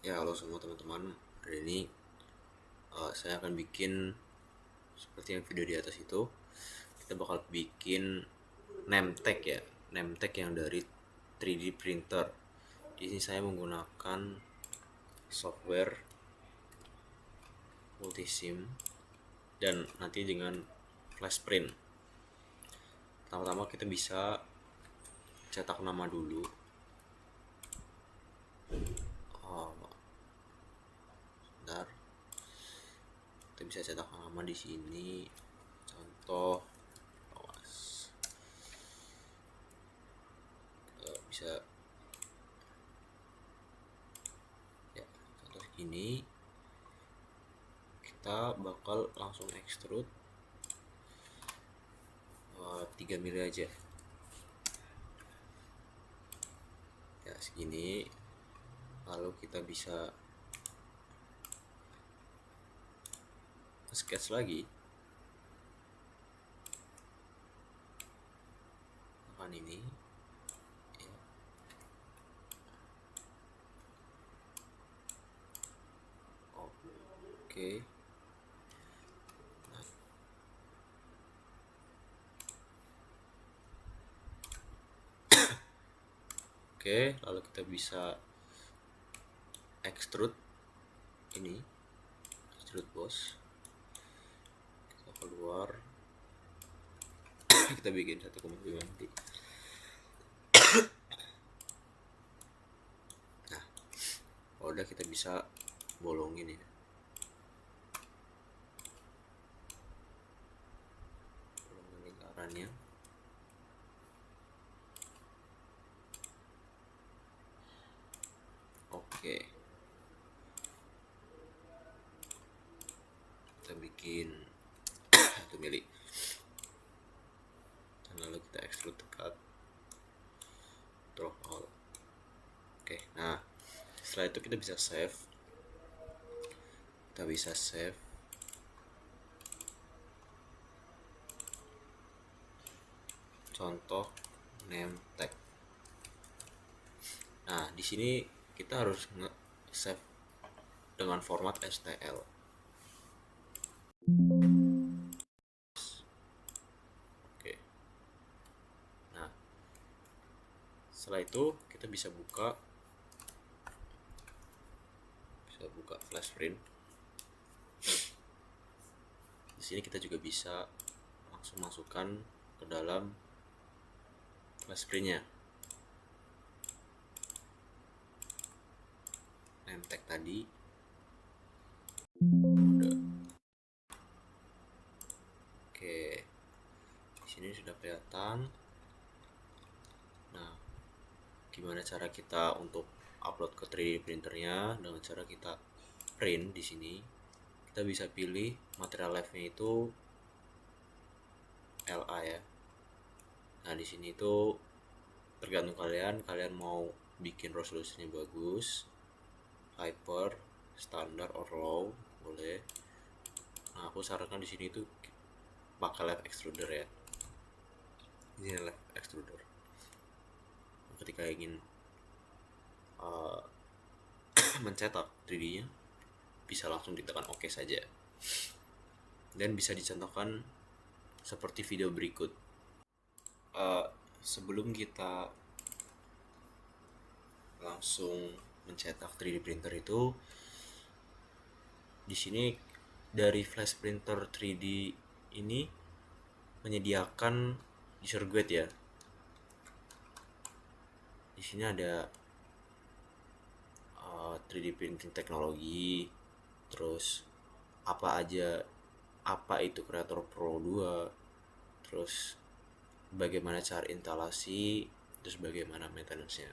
Ya, halo semua teman-teman. Hari ini saya akan bikin seperti yang video di atas itu. Kita bakal bikin name tag ya, name tag yang dari 3D printer. Di sini saya menggunakan software multisim dan nanti dengan flash print. Pertama-tama kita bisa cetak nama dulu. Bentar. Kita bisa cetak nama di sini. Contoh bisa ya, contoh segini. Kita bakal langsung extrude 3 mili aja ya, segini. Lalu kita bisa sketch lagi, tekan ini ya. Oke. Oke, lalu kita bisa extrude ini, extrude boss. Kita keluar, kita bikin 1,5 nanti. Nah, kalau udah kita bisa bolongin ya, bolongin lingkarannya. Oke, kita bikin 1 mili dan lalu kita extrude dekat, drop all. Oke, nah setelah itu kita bisa save. Contoh name tag. Nah, di sini kita harus nge-save dengan format STL. Oke. Nah, setelah itu kita bisa buka flash print. Di sini kita juga bisa langsung masukkan ke dalam flash printnya name tag tadi. Udah. Oke, di sini sudah kelihatan. Nah, gimana cara kita untuk upload ke 3D printernya? Dengan cara kita print di sini. Kita bisa pilih material life-nya itu LA ya. Nah, di sini itu tergantung kalian mau bikin resolusinya bagus, hyper, standar, or low, boleh. Nah, aku sarankan di sini itu pakai live extruder ya. Ini live extruder. Ketika ingin mencetak 3D-nya, bisa langsung ditekan OK saja. Dan bisa dicontohkan seperti video berikut. Sebelum kita langsung mencetak 3D printer itu, di sini dari flash printer 3D ini menyediakan user guide ya. Di sini ada 3D printing teknologi, terus apa itu Creator Pro 2, terus bagaimana cara instalasi, terus bagaimana maintenance-nya.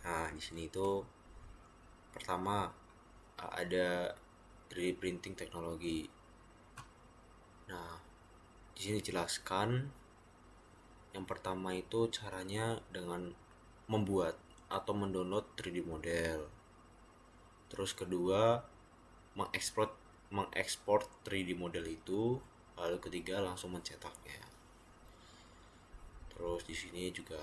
Nah, di sini itu pertama ada 3D printing teknologi. Nah, di sini dijelaskan yang pertama itu caranya dengan membuat atau mendownload 3D model. Terus kedua, mengekspor 3D model itu. Lalu ketiga, langsung mencetaknya. Terus di sini juga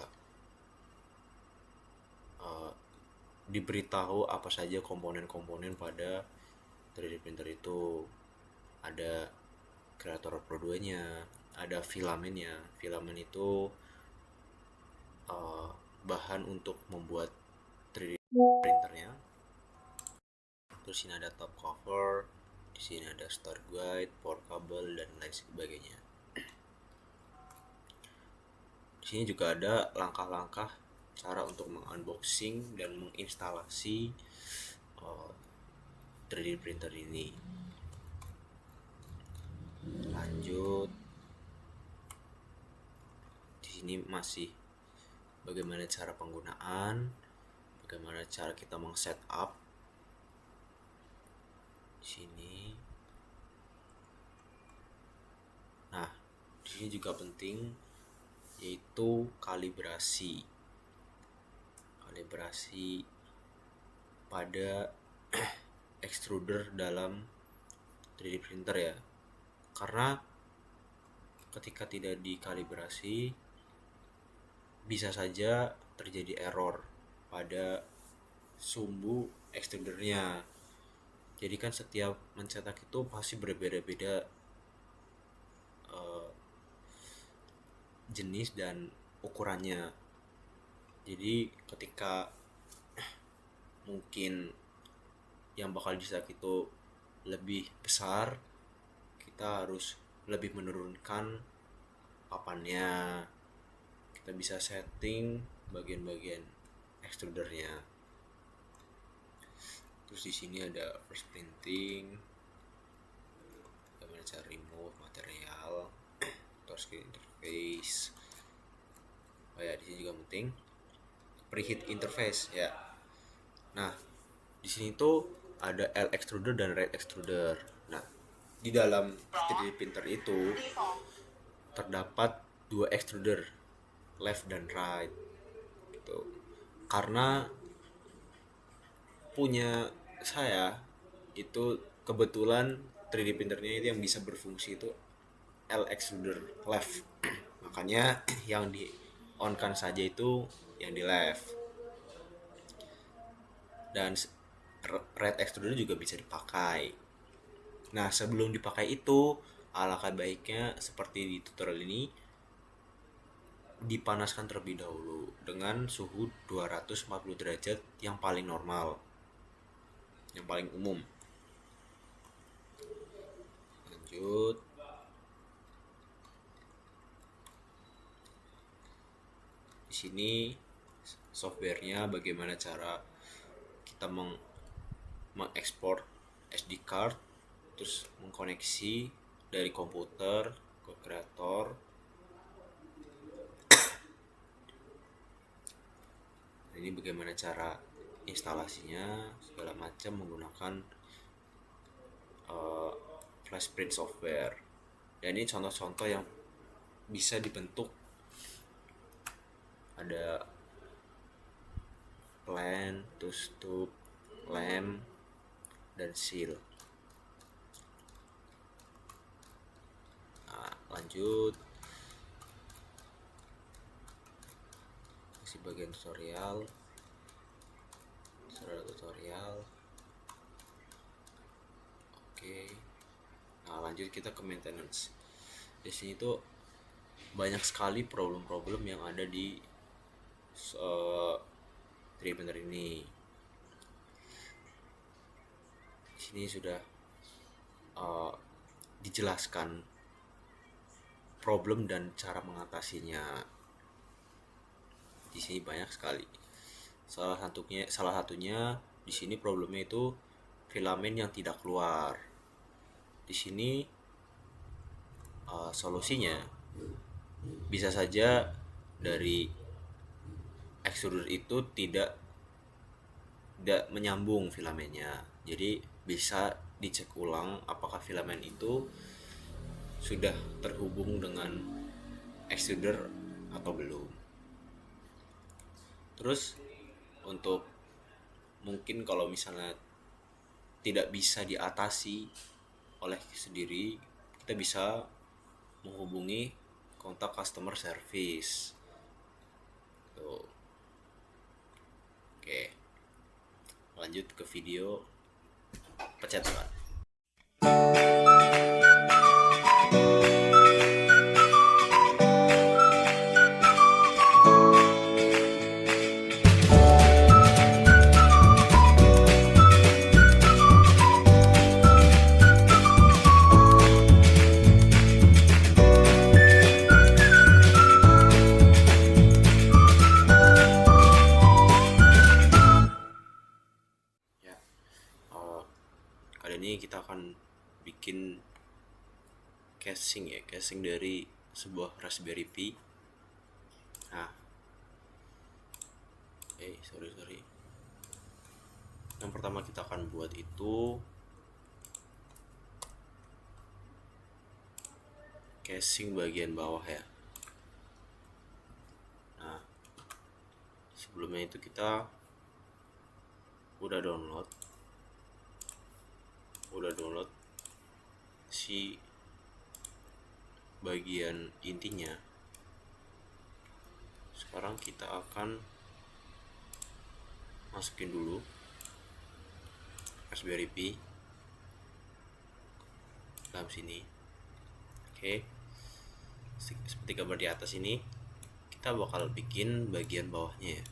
diberitahu apa saja komponen-komponen pada 3D printer itu. Ada kreator Pro 2-nya, ada filamennya. Filamen itu bahan untuk membuat 3D printernya. Terus ini ada top cover, di sini ada start guide, power cable, dan lain sebagainya. Di sini juga ada langkah-langkah cara untuk mengunboxing dan menginstalasi 3D printer ini. Lanjut. Di sini masih bagaimana cara penggunaan, bagaimana cara kita meng-setup. Di sini. Nah, di sini juga penting yaitu kalibrasi. Kalibrasi pada extruder dalam 3D printer ya. Karena ketika tidak dikalibrasi bisa saja terjadi error pada sumbu extrudernya. Jadi kan setiap mencetak itu pasti berbeda-beda jenis dan ukurannya. Jadi ketika mungkin yang bakal dicetak itu lebih besar, kita harus lebih menurunkan papannya. Kita bisa setting bagian-bagian extrudernya. Terus di sini ada first printing, bagaimana cara remove material, touchscreen interface. Oh ya, di sini juga penting preheat interface ya. Nah, di sini tuh ada L extruder dan red extruder. Nah, di dalam 3D printer itu terdapat 2 extruder, left dan right. Gitu. Karena punya saya itu kebetulan 3D printernya itu yang bisa berfungsi itu L extruder left. Makanya yang di on kan saja itu yang di left. Dan red extruder juga bisa dipakai. Nah, sebelum dipakai itu alangkah baiknya seperti di tutorial ini dipanaskan terlebih dahulu dengan suhu 240 derajat yang paling normal, yang paling umum. Lanjut. Di sini softwarenya bagaimana cara kita mengekspor SD card, terus mengkoneksi dari komputer ke kreator. Ini bagaimana cara instalasinya segala macam menggunakan flash print software. Dan ini contoh-contoh yang bisa dibentuk. Ada plan, terus tube, lamp, dan seal. Nah, lanjut. Masih bagian tutorial. Oke. Nah, lanjut kita ke maintenance. Di sini tuh banyak sekali problem-problem yang ada di 3D printer ini. Di sini sudah dijelaskan problem dan cara mengatasinya. Di sini banyak sekali. Salah satunya di sini problemnya itu filamen yang tidak keluar. Di sini solusinya bisa saja dari extruder itu tidak menyambung filamennya. Jadi bisa dicek ulang apakah filamen itu sudah terhubung dengan extruder atau belum. Terus untuk mungkin kalau misalnya tidak bisa diatasi oleh sendiri, kita bisa menghubungi kontak customer service. Tuh. Oke. lanjut ke video pencetakan. Kali ini kita akan bikin casing dari sebuah Raspberry Pi. Nah, sorry. Yang pertama kita akan buat itu casing bagian bawah ya. Nah, sebelumnya itu kita udah download si bagian intinya. Sekarang kita akan masukin dulu Raspberry Pi dalam sini. Oke, seperti gambar di atas ini, kita bakal bikin bagian bawahnya ya.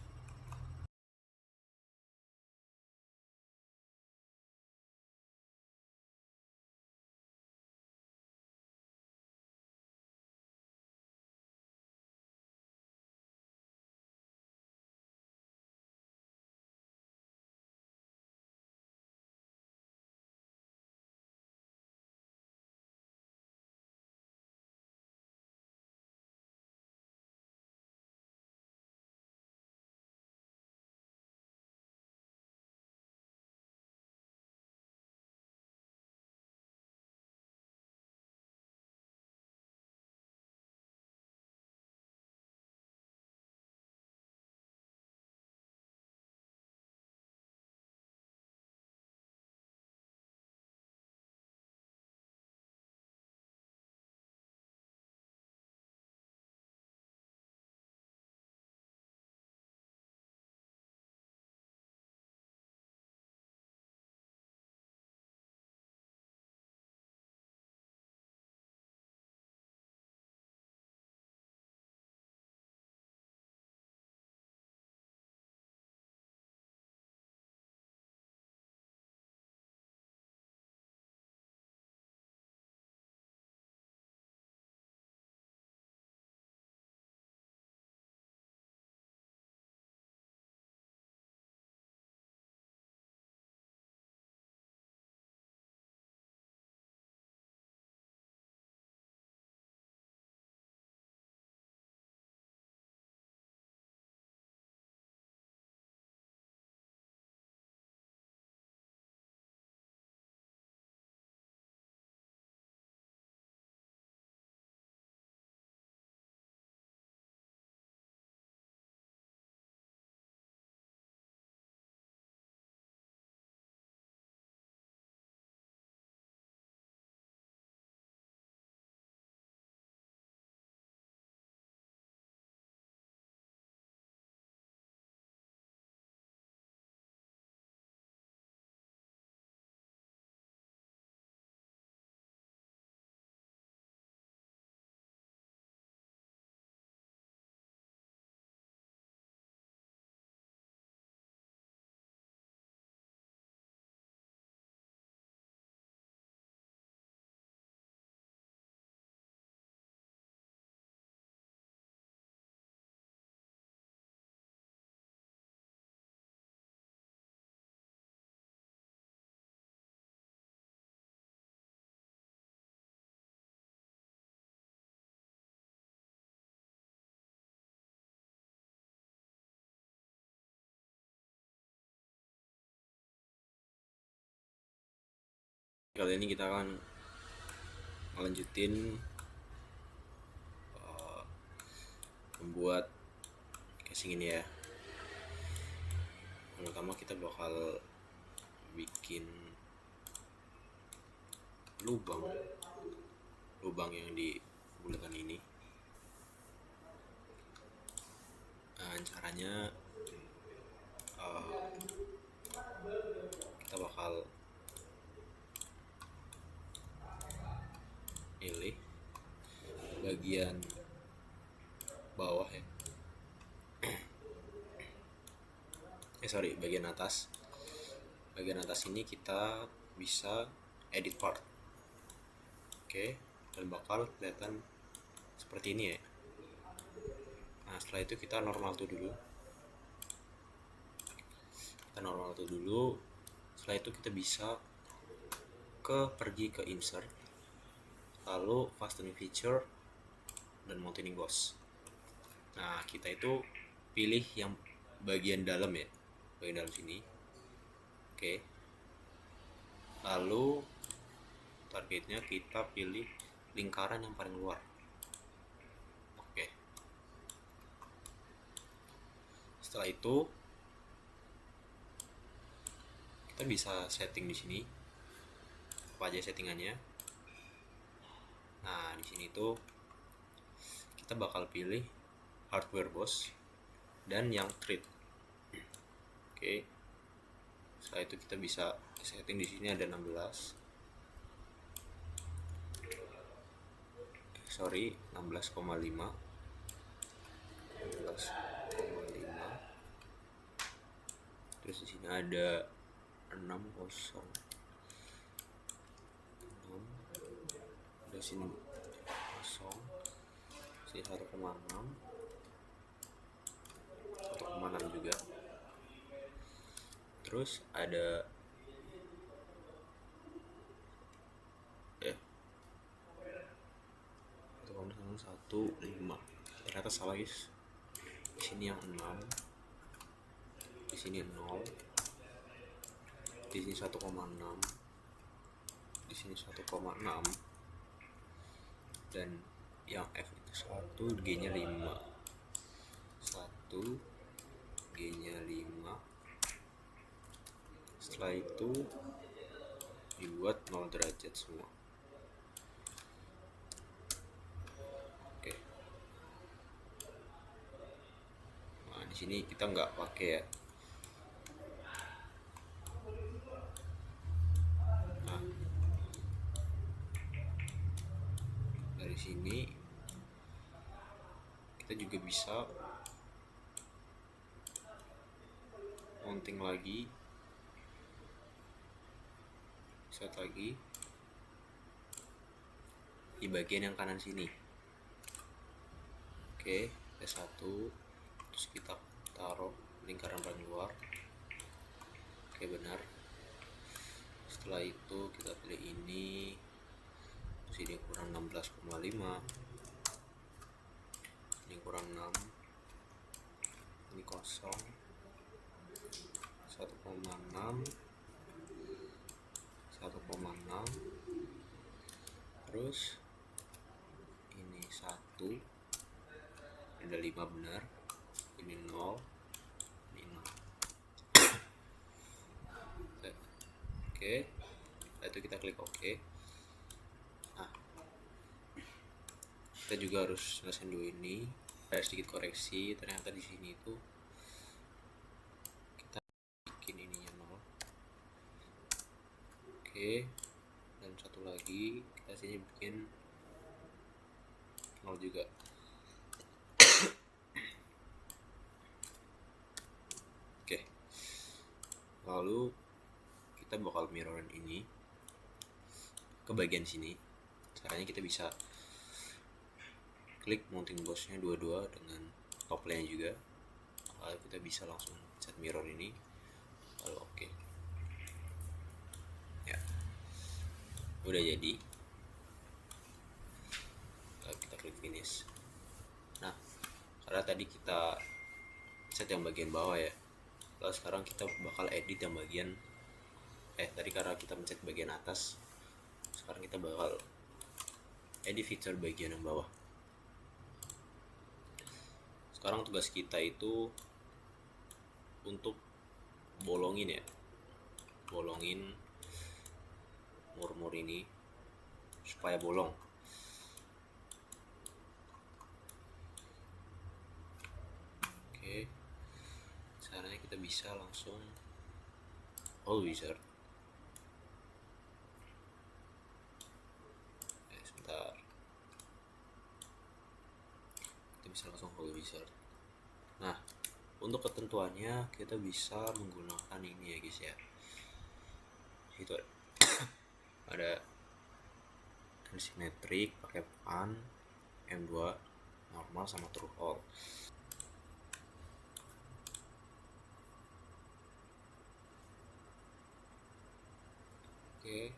Kali ini kita akan melanjutin membuat casing ini ya. Yang pertama kita bakal bikin lubang yang di bulatan ini. Caranya bagian bawah ya, bagian atas. Bagian atas ini kita bisa edit part. Oke, dan bakal kelihatan seperti ini ya. Nah, setelah itu kita normal tuh dulu. Setelah itu kita bisa pergi ke insert, lalu fastening feature dan mounting emboss. Nah, kita itu pilih yang bagian dalam ya, bagian dalam sini. Oke, lalu targetnya kita pilih lingkaran yang paling luar. Oke, setelah itu kita bisa setting di sini apa aja settingannya. Nah, di sini tuh kita bakal pilih hardware boss dan yang thread. Oke, setelah itu kita bisa setting di sini ada 16,5. Terus di sini ada 60. Di sini 0, sini 1,6 juga. Terus ada 1,15. Ternyata salah guys. Di sini yang 6, di sini 0, di sini 1,6, di sini 1,6, dan yang F itu 1, G-nya 5. 1, G-nya 5. Setelah itu dibuat 0 derajat semua. Oke. Nah, di sini kita nggak pakai ya. Nah, dari sini kita juga bisa mounting lagi, set lagi di bagian yang kanan sini. Oke, P1, terus kita taruh lingkaran paling luar. Oke, benar. Setelah itu kita pilih ini, terus ini kurang 16,5, ini kurang 6, ini kosong, 1,6, 1,6, terus ini 1, ada 5 benar, ini 0, ini 0. Oke, itu kita klik OK. Nah, kita juga harus selesaiin dulu ini. Ada sedikit koreksi, ternyata di sini itu kita bikin ininya 0. Oke, dan satu lagi kita sini bikin 0 juga. Oke, lalu kita bakal mirrorin ini ke bagian sini. Caranya kita bisa klik mounting bossnya dua-dua dengan top line juga, lalu kita bisa langsung set mirror ini, lalu oke. Ya, udah jadi. Lalu kita klik finish. Nah, karena tadi kita set yang bagian bawah ya, lalu sekarang kita bakal edit yang bagian tadi karena kita mencet bagian atas, sekarang kita bakal edit feature bagian yang bawah. Sekarang tugas kita itu untuk bolongin ya, bolongin mur-mur ini supaya bolong. Oke, caranya kita bisa langsung all wizard. Sebentar. bisa langsung ke wizard. Nah, untuk ketentuannya kita bisa menggunakan ini ya guys ya, itu ada simetrik pakai pan M2 normal sama true all. Oke.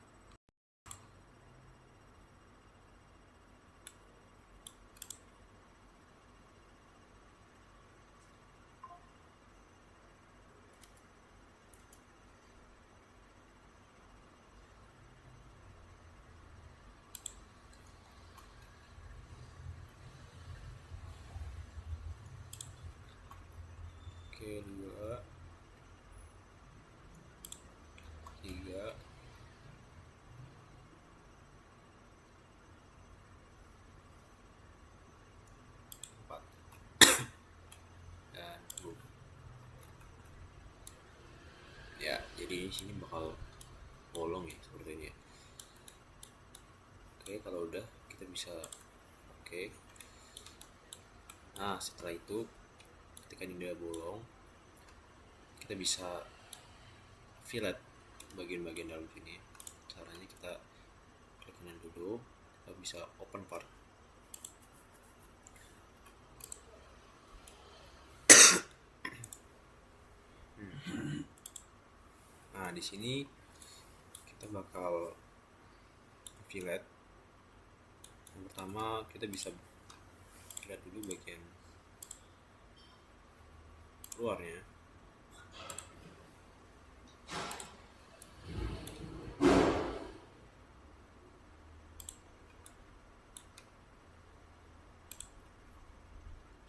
Oke, 2 3 4 dan boom. Ya, jadi di sini bakal bolong ya seperti ini ya. Oke, kalau udah kita bisa oke. Nah, setelah itu ketika ini udah bolong, kita bisa fillet bagian-bagian dalam sini. Caranya kita klik kanan dulu, kita bisa open part. Nah, di sini kita bakal fillet. Yang pertama kita bisa lihat dulu bagian luarnya.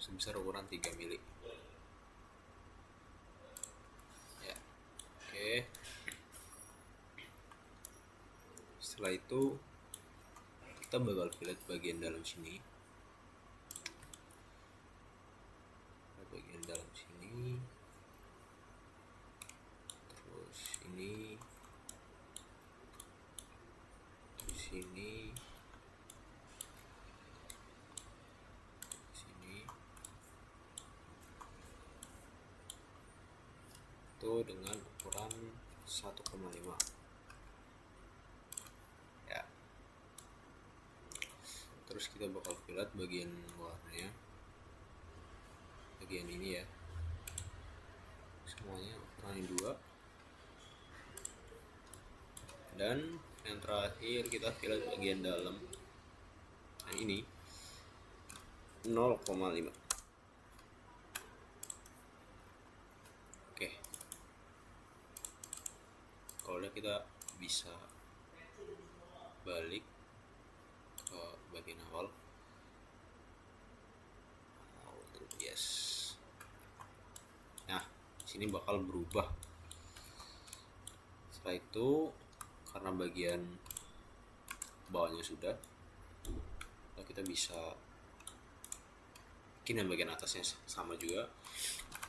Sebesar ukuran 3 mili. Ya. Oke. Setelah itu kita bakal fillet bagian dalam sini. Bagian dalam sini. Terus ini. Terus sini. Sini. Itu dengan ukuran 1,5. Ya. Terus kita bakal fillet bagian luarnya. Bagian ini ya. Semuanya ukuran 2. Dan yang terakhir kita fillet bagian dalam. Nah, ini 0,5. Oke. Kalau udah kita bisa balik ke bagian awal. Yes. Nah, sini bakal berubah. Setelah itu karena bagian bawahnya sudah, kita bisa bikin yang bagian atasnya sama juga,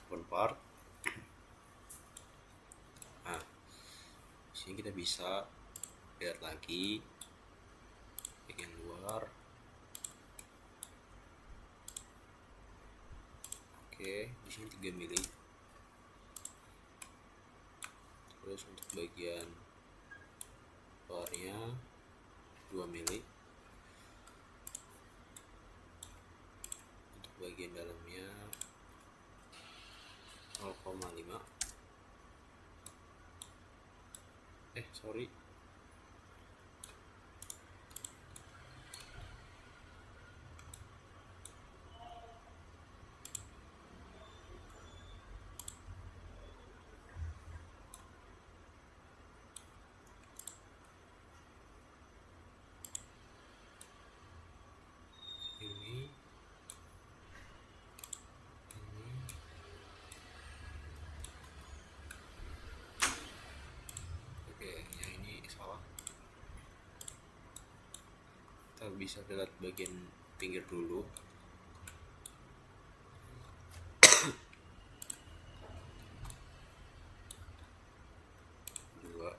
open part. Nah, sini kita bisa lihat lagi bagian luar. Oke, di sini 3 mili. Terus untuk bagian luarnya 2 mili. Untuk bagian dalamnya 0,5. Sorry. Ini oke, yang ini salah. Kita bisa lihat bagian pinggir dulu. Dua,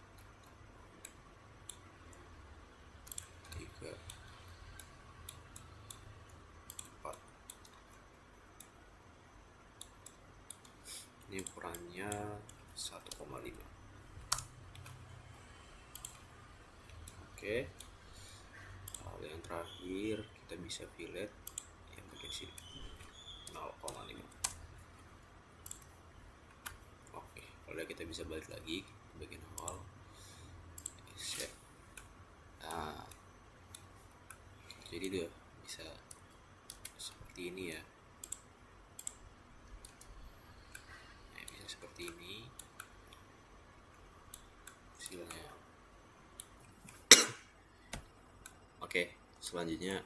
tiga, 4. Ini ukurannya 1,5. Oke. Lalu yang terakhir kita bisa fillet yang bagian sini 0,5. Oke, kalau kita bisa balik lagi ke bagian awal. Set. Nah, jadi dia bisa seperti ini ya. Nah, bisa seperti ini hasilnya. Oke, selanjutnya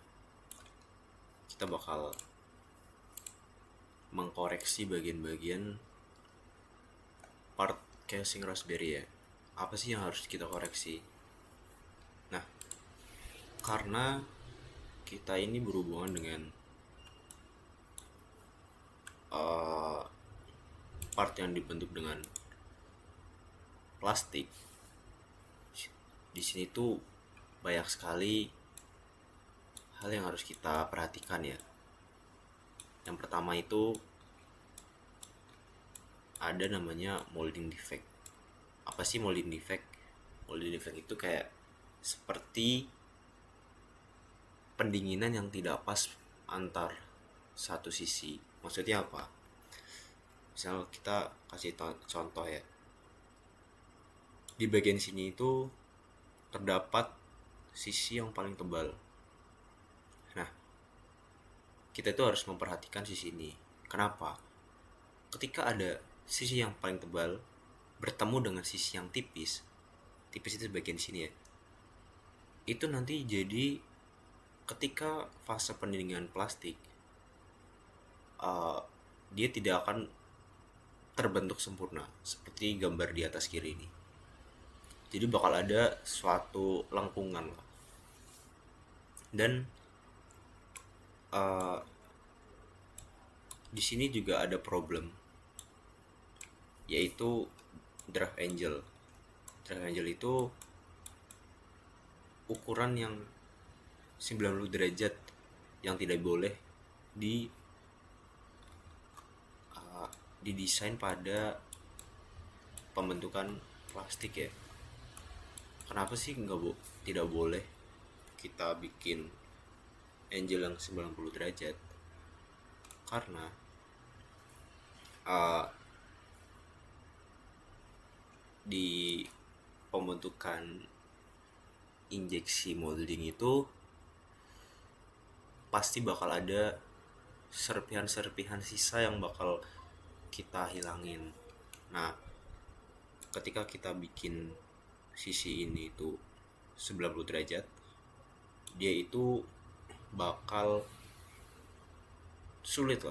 kita bakal mengkoreksi bagian-bagian part casing Raspberry ya. Apa sih yang harus kita koreksi? Nah, karena kita ini berhubungan dengan part yang dibentuk dengan plastik, di sini tuh banyak sekali hal yang harus kita perhatikan ya. Yang pertama itu ada namanya molding defect. Apa sih molding defect? Molding defect itu kayak seperti pendinginan yang tidak pas antar satu sisi. Maksudnya apa? Misal kita kasih contoh ya. Di bagian sini itu terdapat sisi yang paling tebal. Nah, kita itu harus memperhatikan sisi ini. Kenapa? Ketika ada sisi yang paling tebal bertemu dengan sisi yang tipis itu bagian sini ya. Itu nanti jadi ketika fase pendinginan plastik, dia tidak akan terbentuk sempurna seperti gambar di atas kiri ini. Jadi bakal ada suatu lengkungan lah. Dan di sini juga ada problem, yaitu draft angle. Draft angle itu ukuran yang 90 derajat yang tidak boleh didesain pada pembentukan plastik ya. Kenapa sih tidak boleh kita bikin angle yang 90 derajat? Karena di pembentukan injeksi molding itu pasti bakal ada serpihan-serpihan sisa yang bakal kita hilangin. Nah, ketika kita bikin sisi ini itu 90 derajat, dia itu bakal sulit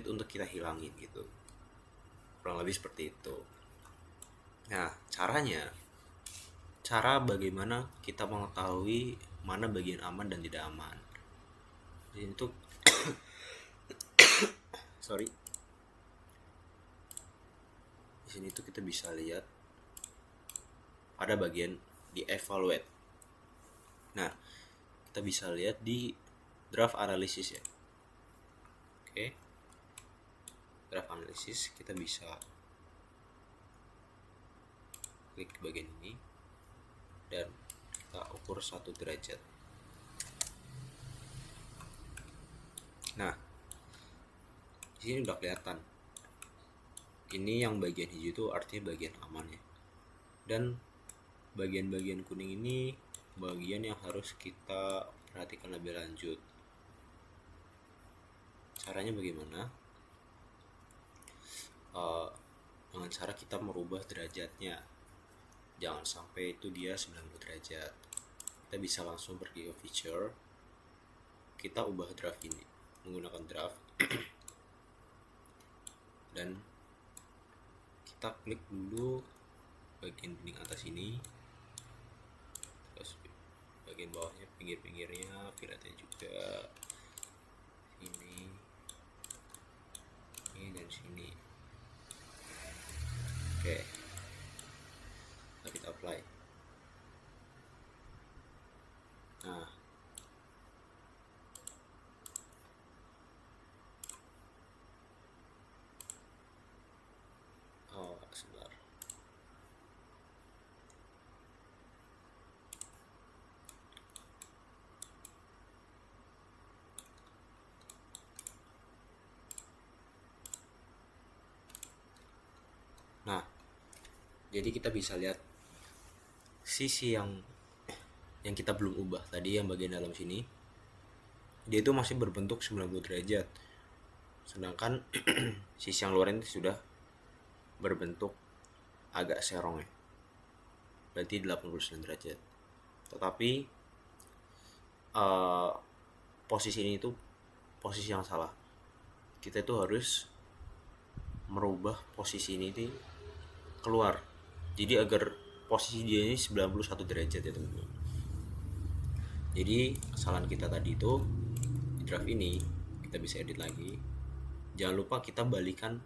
untuk kita hilangin gitu. Kurang lebih seperti itu. Nah, cara bagaimana kita mengetahui mana bagian aman dan tidak aman. Di sini tuh Di sini tuh kita bisa lihat pada bagian di evaluate. Nah, kita bisa lihat di draft analysis ya. Oke. Draft analysis kita bisa klik bagian ini dan kita ukur 1 derajat. Nah, di sini udah kelihatan. Ini yang bagian hijau itu artinya bagian aman ya. Dan bagian-bagian kuning ini bagian yang harus kita perhatikan lebih lanjut. Caranya bagaimana? Dengan cara kita merubah derajatnya. Jangan sampai itu dia 90 derajat. Kita bisa langsung pergi ke feature. Kita ubah draft ini menggunakan draft. Dan kita klik dulu bagian dinding atas ini. Terus bagian bawahnya, pinggir-pinggirnya, filletnya juga. Ini dan sini. Oke. Kita apply. Nah, Jadi kita bisa lihat sisi yang kita belum ubah tadi, yang bagian dalam sini, dia itu masih berbentuk 90 derajat. Sedangkan sisi yang luar ini sudah berbentuk agak serong ya. Berarti 89 derajat. Tetapi posisi ini itu posisi yang salah. Kita itu harus merubah posisi ini keluar. Jadi agar posisi dia ini 91 derajat ya teman-teman. Jadi kesalahan kita tadi itu di draft ini kita bisa edit lagi. Jangan lupa kita balikan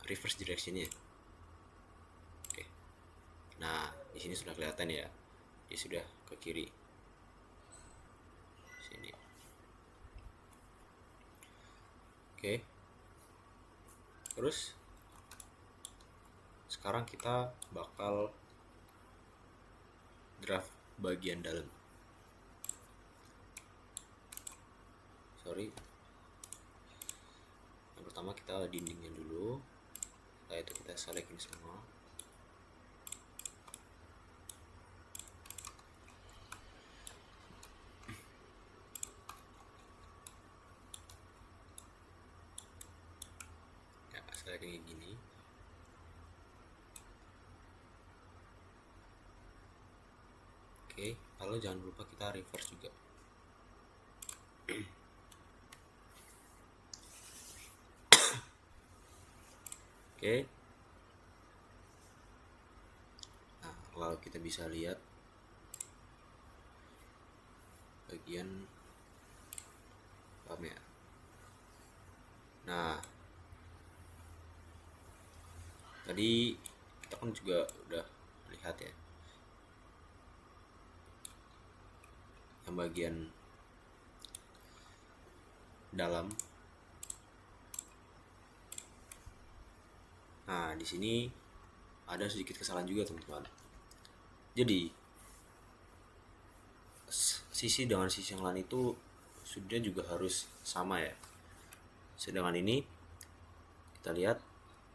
reverse directionnya. Oke. Nah di sini sudah kelihatan ya, dia sudah ke kiri. Sini. Oke. Terus sekarang kita bakal draft bagian dalam. Yang pertama kita dindingnya dulu. Setelah itu kita select ini semua. Ya, select kayak gini. Oke, lalu jangan lupa kita reverse juga. Oke. Nah, lalu kita bisa lihat bagian dalamnya. Nah, tadi kita kan juga udah lihat ya, yang bagian dalam. Nah, di sini ada sedikit kesalahan juga teman-teman. Jadi sisi dengan sisi yang lain itu sudah juga harus sama ya. Sedangkan ini kita lihat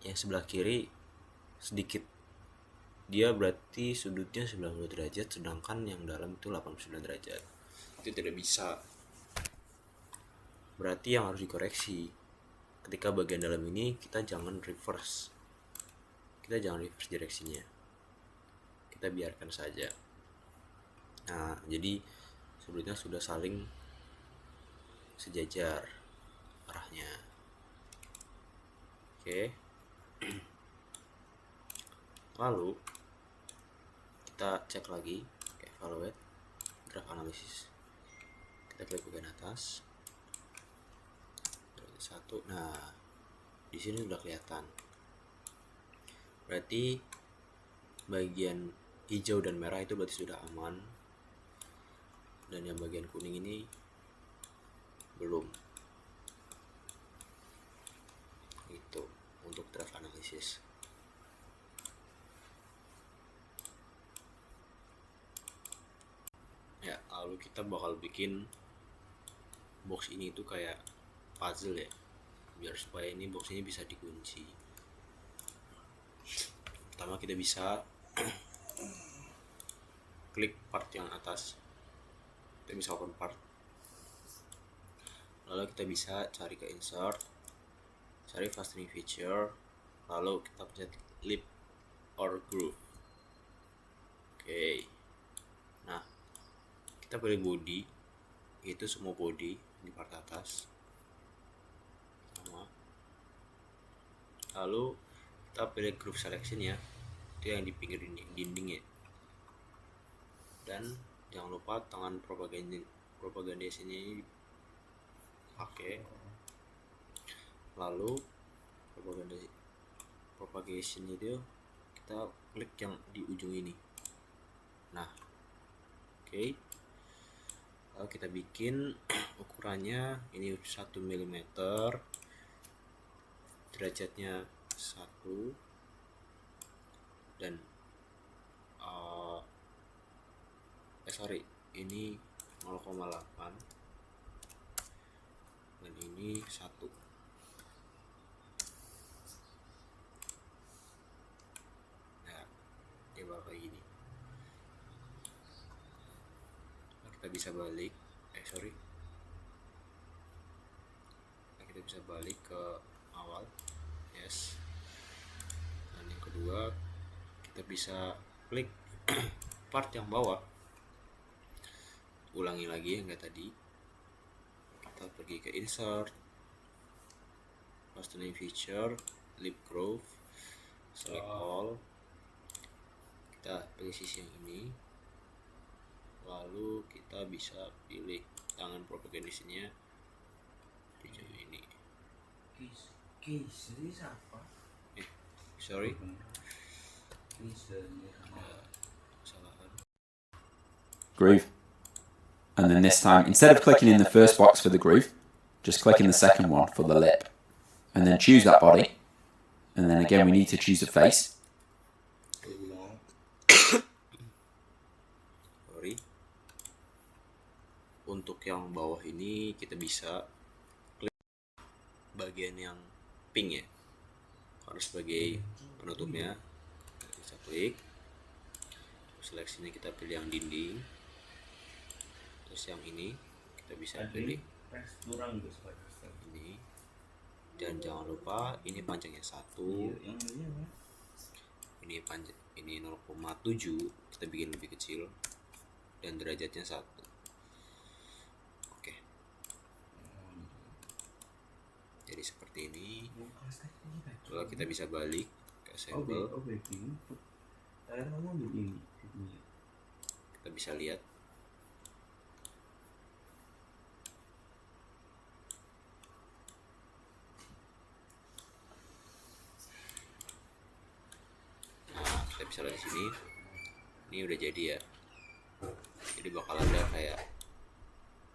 yang sebelah kiri sedikit, dia berarti sudutnya 90 derajat, sedangkan yang dalam itu 89 derajat. Itu tidak bisa. Berarti yang harus dikoreksi ketika bagian dalam ini, kita jangan reverse direksinya, kita biarkan saja. Nah, jadi sudutnya sudah saling sejajar arahnya. Oke. Lalu kita cek lagi, evaluate, draft analysis. Kita klik bagian atas. Satu. Nah, di sini sudah kelihatan. Berarti bagian hijau dan merah itu berarti sudah aman. Dan yang bagian kuning ini belum. Itu untuk draft analysis. Ya, lalu kita bakal bikin box ini tuh kayak puzzle ya, biar supaya ini box ini bisa dikunci. Pertama kita bisa klik part yang atas, kita bisa open part, lalu kita bisa cari ke insert, cari fastening feature, lalu kita pencet lip or groove. Oke. Nah, kita pilih body, itu semua body di part atas sama. Lalu kita pilih groove selection ya, itu yang di pinggir dinding ya. Dan jangan lupa tangan propaganda sini pakai. Lalu propagation itu kita klik yang di ujung ini. Nah, oke. Lalu kita bikin ukurannya ini 1 mm, derajatnya 1, dan ini 0,8 dan ini 1. tebal kayak gini. Nah, kita bisa balik kita bisa balik ke awal. Yes. Dan yang kedua, kita bisa klik part yang bawah, ulangi lagi yang kayak tadi. Kita pergi ke insert, custom feature, lip groove, select all, kita pilih sisi yang ini, lalu kita bisa pilih tangan propagandisnya di jam ini. Apa? Sorry. Groove. And then this time, instead of clicking in the first box for the groove, just click in the second one for the lip. And then choose that body. And then again, we need to choose the face. Sorry. Untuk yang bawah ini kita bisa klik bagian yang pink ya, harus sebagai penutupnya. Kita bisa klik, seleksinya kita pilih yang dinding, terus yang ini kita bisa pilih ini, dan jangan lupa ini panjangnya 1, ini panjang, ini 0,7 kita bikin lebih kecil, dan derajatnya 1. Oke. Jadi seperti ini. Lalu kita bisa balik ke assemble. Kita bisa lihat kita bisa lihat di sini. Ini udah jadi ya. Jadi bakal ada kayak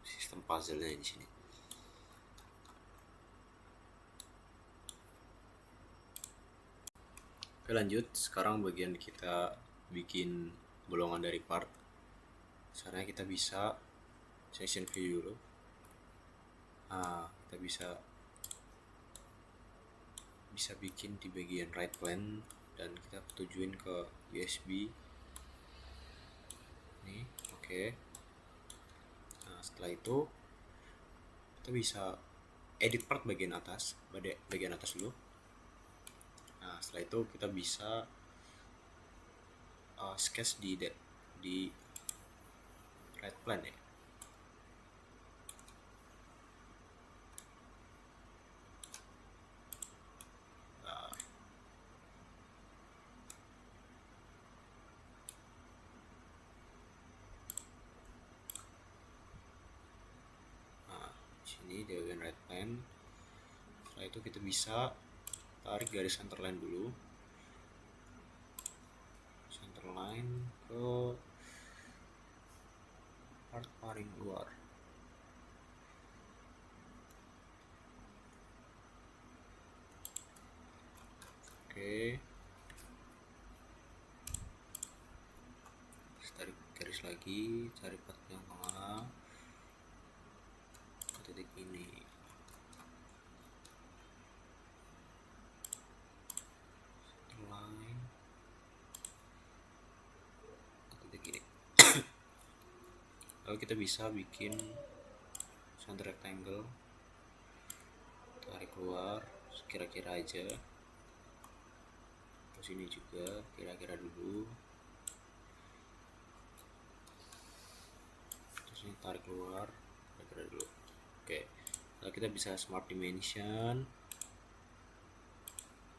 sistem puzzle-nya di sini. Oke, lanjut. Sekarang bagian kita bikin bolongan dari part. Caranya kita bisa section view dulu. Kita bisa bikin di bagian right plane, dan kita tujuin ke USB ini. Oke. Nah, setelah itu kita bisa edit part bagian atas dulu. Nah, setelah itu kita bisa sketch di right plane ya. Sini di bagian right plane. Setelah itu kita bisa tarik garis centerline dulu, centerline ke part paling luar. Oke. Terus tarik garis lagi, cari part yang tengah ke titik ini. Centerline ke titik ini. Lalu kita bisa bikin center rectangle, tarik keluar kira-kira aja. Terus ini juga kira-kira dulu. Terus ini tarik keluar kira-kira dulu. Oke. Lalu kita bisa smart dimension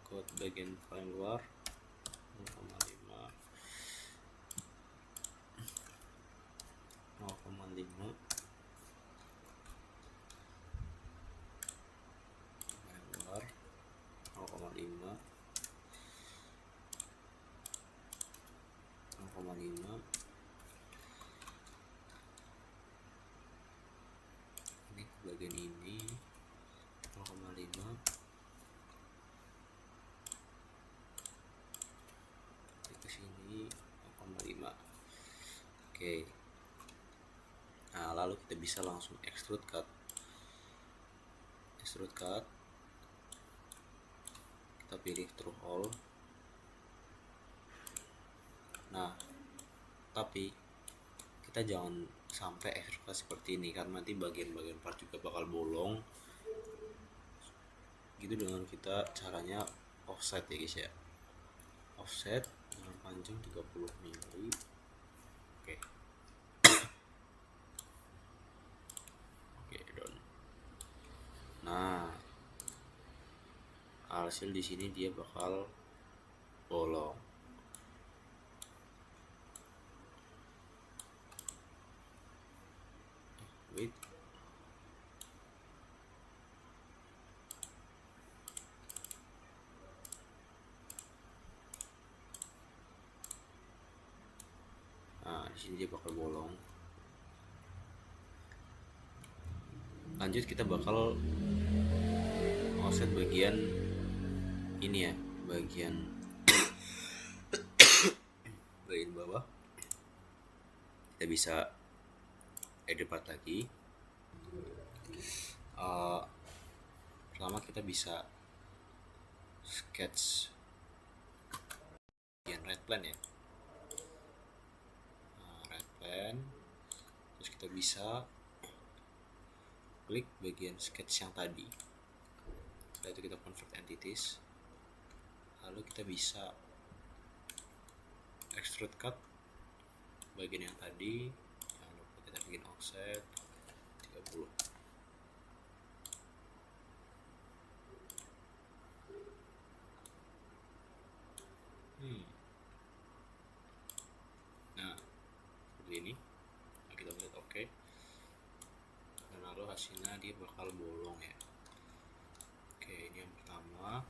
ke bagian paling luar 0,5 paling luar 0,5 ini ke bagian ini 0,5 ke sini 0,5. Oke. Nah, lalu kita bisa langsung extrude cut. Kita pilih through all. Tapi kita jangan sampai ekstrusi seperti ini, karena nanti bagian-bagian part juga bakal bolong gitu. Dengan kita caranya offset ya guys ya, offset dengan panjang 30 mili. Oke. Oke, done. Nah, hasil di sini dia bakal bolong. Wait. Nah, di sini dia bakal bolong. Lanjut kita bakal offset bagian ini ya, bagian bawah. Kita bisa edit part lagi. Pertama kita bisa sketch bagian right plan ya, right plan. Terus kita bisa klik bagian sketch yang tadi, setelah itu kita convert entities, lalu kita bisa extrude cut bagian yang tadi. Jangan lupa kita bikin offset 30. Nah, seperti ini. Nah, kita lihat oke. Dan lalu hasilnya dia bakal bolong ya. Oke, ini yang pertama.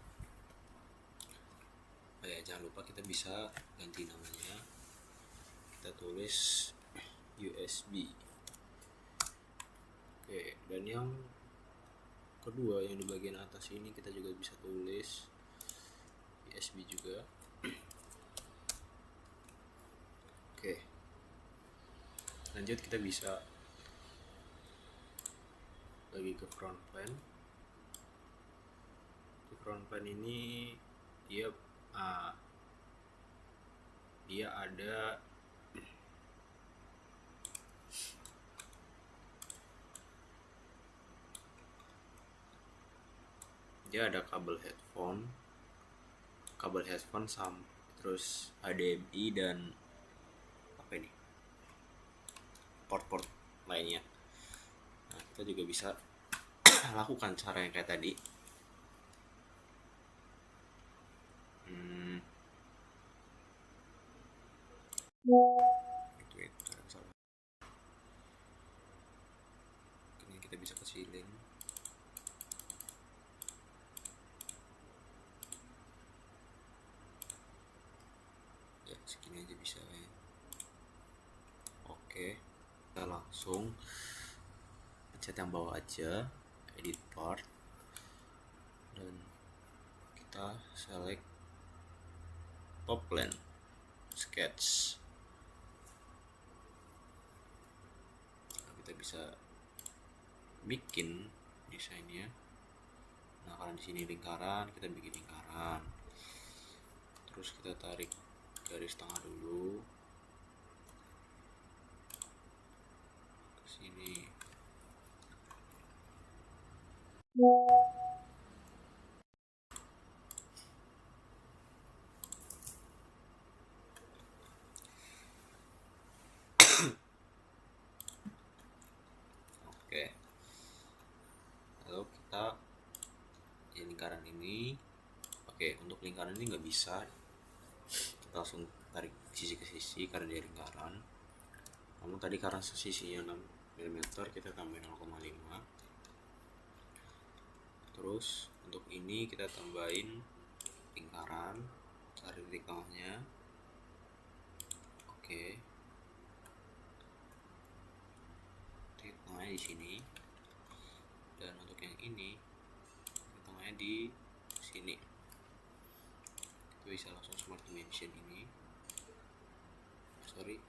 Oh ya, jangan lupa kita bisa ganti namanya. Kita tulis USB. Oke, dan yang kedua yang di bagian atas ini kita juga bisa tulis USB juga. Oke, lanjut kita bisa lagi ke front plan. Di front plan ini dia ada kabel headphone terus HDMI dan apa ini, port lainnya. Nah, kita juga bisa lakukan cara yang kayak tadi. Ini kita bisa kecilin. Ya, segini aja bisa ya. Oke, kita langsung pencet yang bawah aja, edit part, dan kita select top plan sketch. Nah, kita bisa bikin desainnya. Nah, karena di sini lingkaran, kita bikin lingkaran. Terus kita tarik garis tengah dulu ke sini. Oke, lalu kita di lingkaran ini. Oke, untuk lingkaran ini nggak bisa kita langsung tarik sisi ke sisi karena dia lingkaran. Namun tadi karena sisinya 6 mm, kita tambahin 0,5. Terus untuk ini kita tambahin lingkaran, cari titik tengahnya. Oke, titik tengahnya di sini. Dan untuk yang ini titik tengahnya di sini. Kita bisa langsung smart dimension ini. Sorry,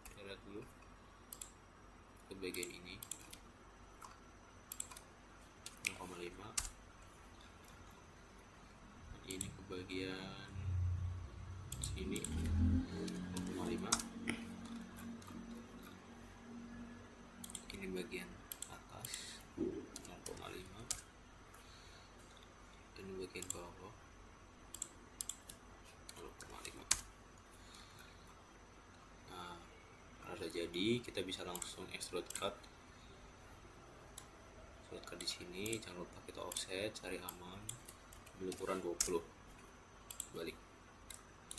kita lihat dulu ke bagian ini 0,5. bagian sini 0,5, ini bagian atas 0,5, ini bagian bawah 0,5. Nah, kalau sudah jadi, kita bisa langsung extrude cut. Extrude cut di sini, jangan lupa kita offset, cari aman, ambil ukuran 20, balik.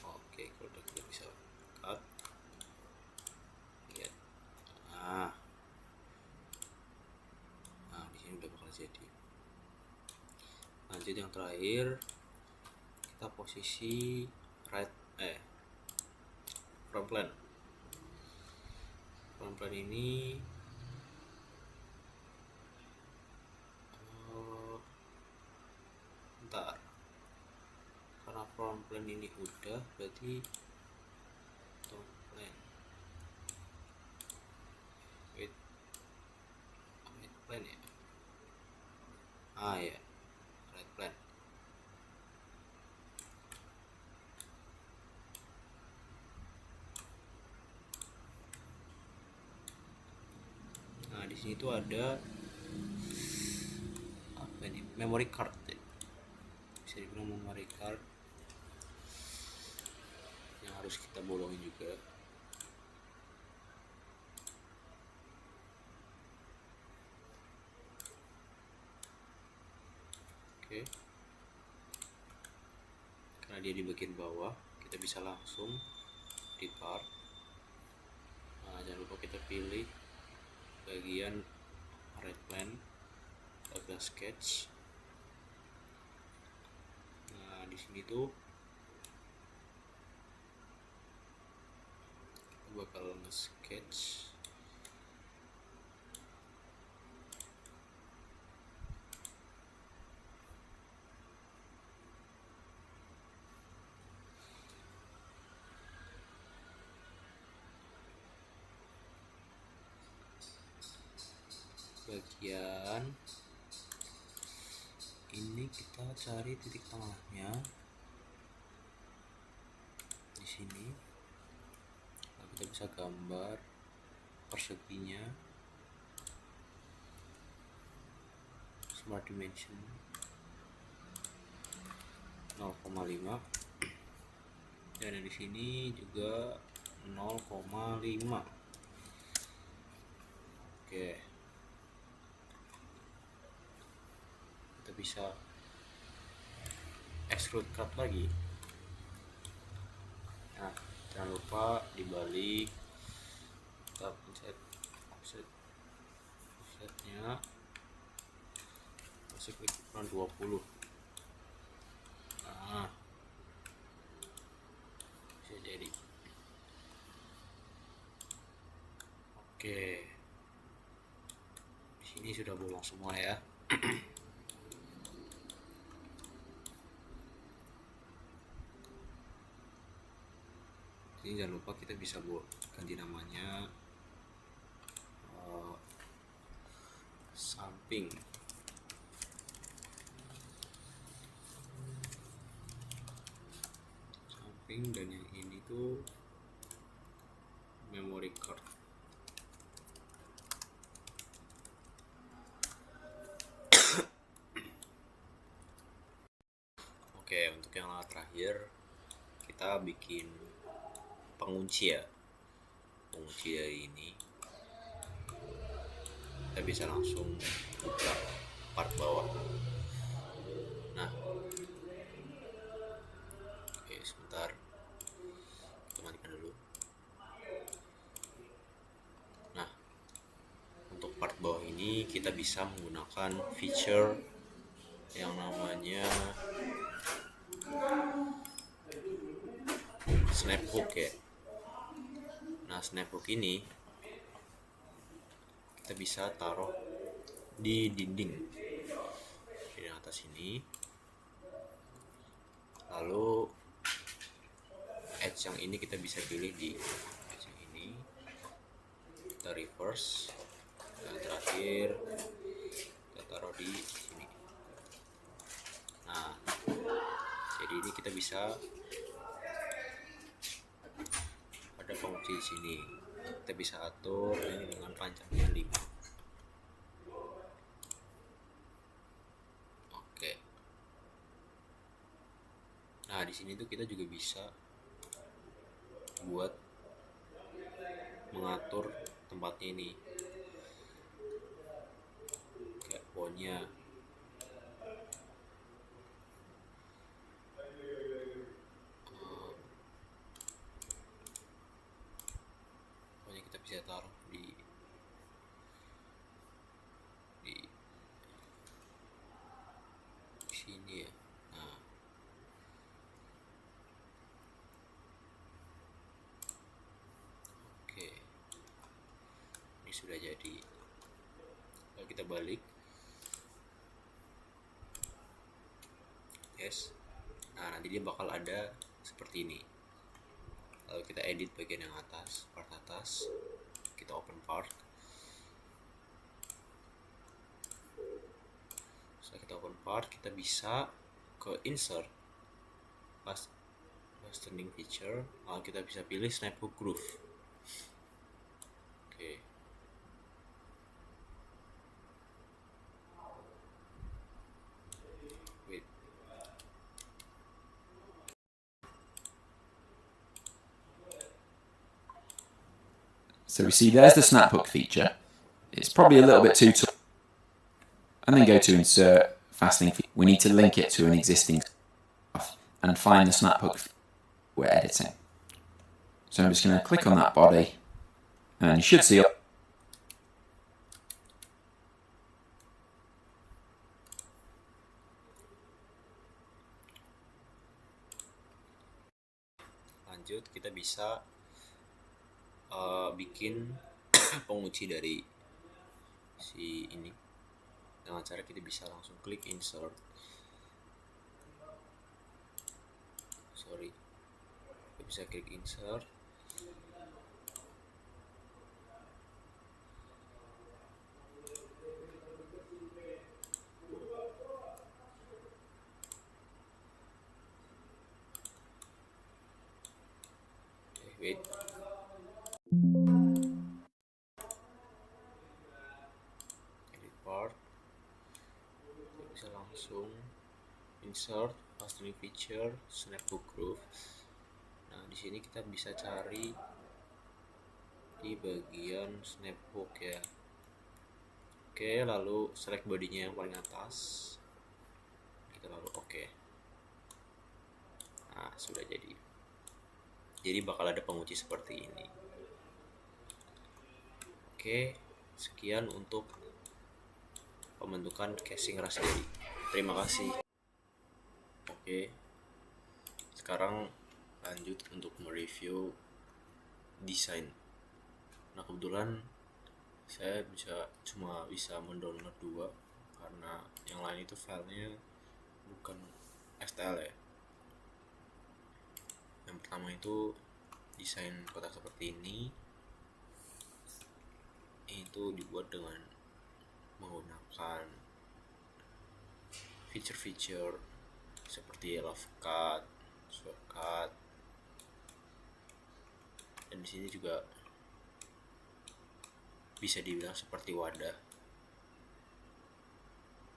Oke, kalau udah kita bisa cut, lihat. Nah, di sini udah bakal jadi. Lanjut yang terakhir, kita posisi front plane. Front plane ini bentar, karena front plane ini udah, berarti top plane, wait plane ya, ya right plane. Nah, di sini tuh ada apa ini, memory card ya. Bisa dibilang memory card yang harus kita bolongin juga. Oke, karena dia di bagian bawah, kita bisa langsung di part. Nah, jangan lupa kita pilih bagian right plane, kita sketch. Nah, di sini tuh kita bakal nge-sketch bagian ini, kita cari titik tengahnya di sini. Nah, kita bisa gambar perseginya, smart dimension 0,5, dan di sini juga 0,5. Oke, kita bisa extrude cut lagi. Nah, jangan lupa dibalik, kita pencet offsetnya, masih klik ukuran 20. Nah, bisa jadi. Oke, di sini sudah bolong semua ya. Ini jangan lupa kita bisa ganti namanya samping. Dan yang ini tuh memory card. Oke, untuk yang terakhir kita bikin pengunci ya. Pengunci dari ini kita bisa langsung buka part bawah. Nah, oke, sebentar, kita matikan dulu. Nah, untuk part bawah ini kita bisa menggunakan feature yang namanya snap hook ya. Nah, snap hook ini kita bisa taruh di dinding di atas ini, lalu edge yang ini kita bisa pilih di edge yang ini, kita reverse, dan terakhir kita taruh di sini. Nah, jadi ini kita bisa ada fungsi di sini, kita bisa atur ini dengan panjangnya 5. Oke. Nah di sini tuh kita juga bisa buat mengatur tempatnya ini, kayak fontnya. Pokoknya kita bisa taruh di sini ya. Nah, oke, ini sudah jadi. Kalau kita balik, yes. Nah nanti dia bakal ada seperti ini. Lalu kita edit bagian yang atas, part atas, kita open part. Setelah kita open part, kita bisa ke insert, fastening feature, lalu kita bisa pilih snap hook groove. Oke. Wait. So we see there's the snap hook feature. It's probably a little bit too tall. And then go to insert, fastening. We need to link it to an existing stuff and find the snap hook we're editing. So I'm just going to click on that body, and you should see Lanjut, kita bisa bikin pengunci dari si ini dengan cara kita bisa langsung klik insert. Kita bisa klik insert. Wait. Edit part. Kita bisa langsung insert, fastening feature, snap hook groove. Nah di sini kita bisa cari di bagian snap hook ya. Oke, lalu select bodinya yang paling atas. Kita lalu oke. Nah sudah jadi. Jadi bakal ada pengunci seperti ini. Oke, sekian untuk pembentukan casing Raspberry. Terima kasih. Oke, sekarang lanjut untuk mereview desain. Nah kebetulan saya cuma bisa mendownload 2 karena yang lain itu filenya bukan STL ya. Yang pertama itu desain kotak seperti ini. Itu dibuat dengan menggunakan feature-feature seperti love cut, sweep cut, dan di sini juga bisa dibilang seperti wadah.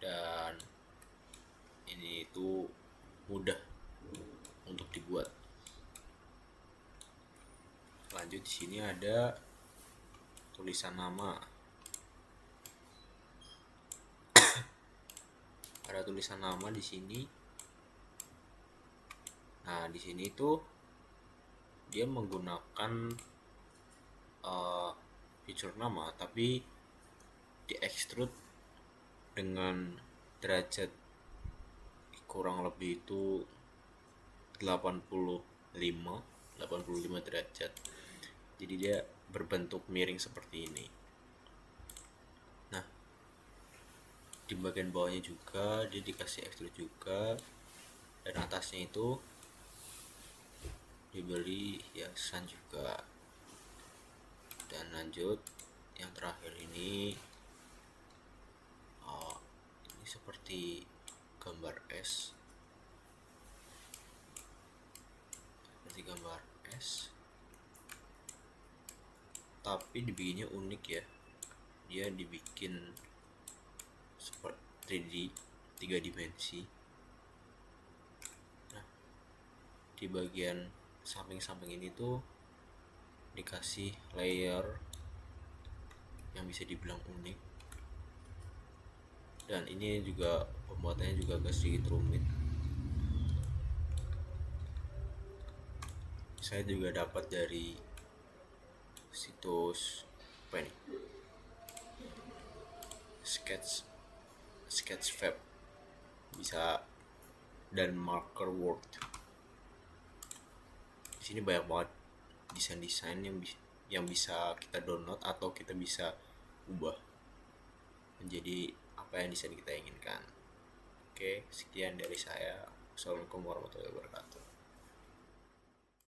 Dan ini itu mudah untuk dibuat. Lanjut, di sini ada tulisan nama. Ada tulisan nama di sini. Nah, di sini tuh dia menggunakan feature nama tapi di extrude dengan derajat kurang lebih itu 85 derajat. Jadi dia berbentuk miring seperti ini. Nah, di bagian bawahnya juga dia dikasih extrude juga, dan atasnya itu diberi hiasan juga. Dan lanjut, yang terakhir ini seperti gambar S. seperti gambar S, tapi dibikinnya unik ya. Dia dibikin seperti 3D, 3 dimensi. Nah, di bagian samping-samping ini tuh dikasih layer yang bisa dibilang unik, dan ini juga pembuatannya juga agak sedikit rumit. Saya juga dapat dari situs apa ini, Sketchfab bisa, dan Marker World. Di sini banyak banget desain-desain yang bisa kita download atau kita bisa ubah menjadi apa yang desain kita inginkan. Oke, sekian dari saya. Assalamualaikum warahmatullahi wabarakatuh.